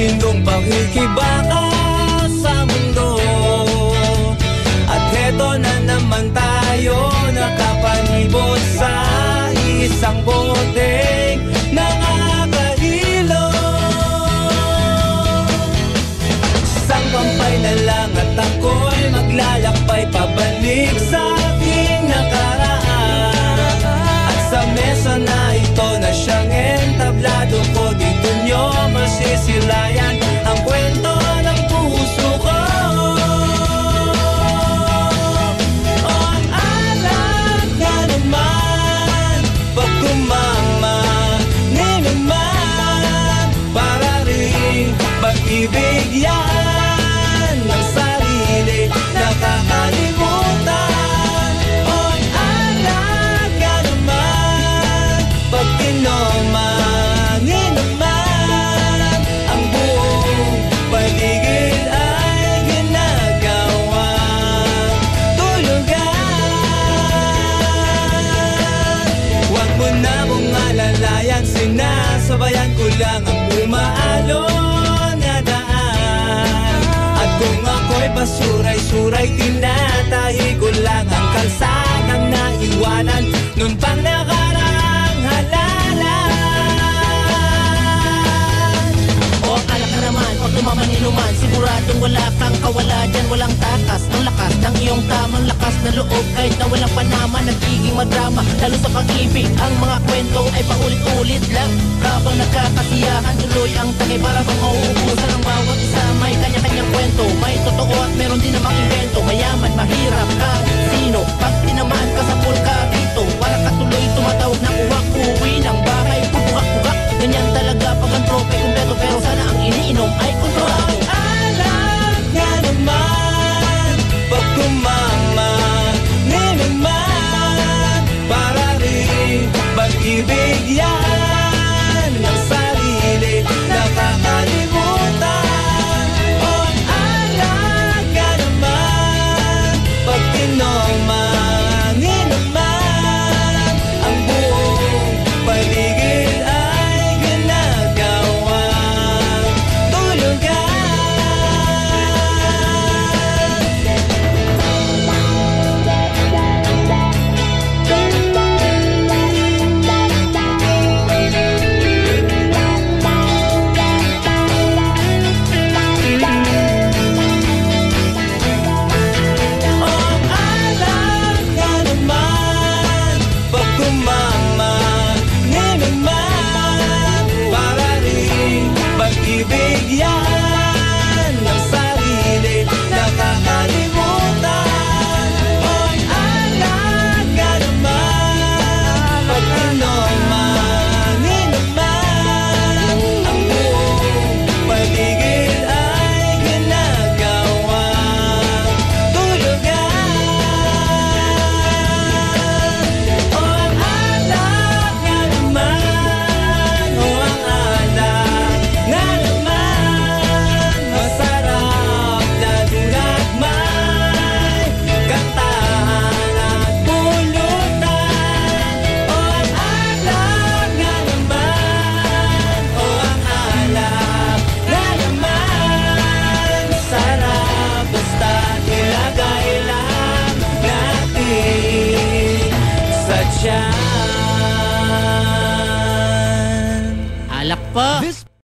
matindong pakikibaka sa mundo. At heto na naman tayo, nakapanibot sa isang boteng nakakahilo. Isang pampay na lang at ako'y maglalakbay pabalik sa aking nakaraan. At sa mesa na ito na siyang entablado ko, dito nyo masisilayan ang kwento ng puso ko. O ang alak na naman, pag tumamangin naman, para rin pag-ibig yan ng sarili nakakalimutan. O ang alak na naman, pag tinomangin naman, ang buong paligid ay ginagawang tulugan. Huwag mo na mong alalayan, sinasabayan ko lang ang umaalon na daan. At kung ako'y pasuray-suray, tinatahi ko lang ang kalsadang naiwanan nun pang nakarang halalan. O ang alak na naman, pag lumamaniluman, siguradong wala kang kawala dyan. Walang takas ng lakas ng iyong tamang lakas na loob, kahit na walang panama, nagiging madrama. Lalo sa pag-ibig, ang mga kwento ay paulit-ulit lang. Habang nagkakasiyahan, tuloy ang tagay para bang mauubusan ang bawat isa. May kanya-kanyang kwento, may totoo at meron din namang invento. Mayaman, mahirap ka, sino? Pag tinamaan ka sa pulka rito, para ka tuloy tumatawag na uwak-uwi ng bahay, bubugak-bugak. Ganyan talaga pag ang trope kumpleto, pero sana ang iniinom ay kontrolado. Alak nga naman, pag tumamangin naman, para rin pag-ibig yan ng sarili nakakalimutan. O ang alak nga naman, pag tinomangin naman, ang buong paligid ay ginagawang tulugan. O ang alak nga naman, pag tumamangin naman, para rin pag-ibig yan ng sarili nakakalimutan. O ang alak nga naman, pag tinomangin naman, ang buong paligid ay ginagawang tulugan. O ang alak nga naman, o ang alak nga naman, masarap lalo na't may kantahan at pulutan. O ang alak nga naman, o ang alak nga naman, sarap basta ilagay lang natin sa tiyan. Alak pa!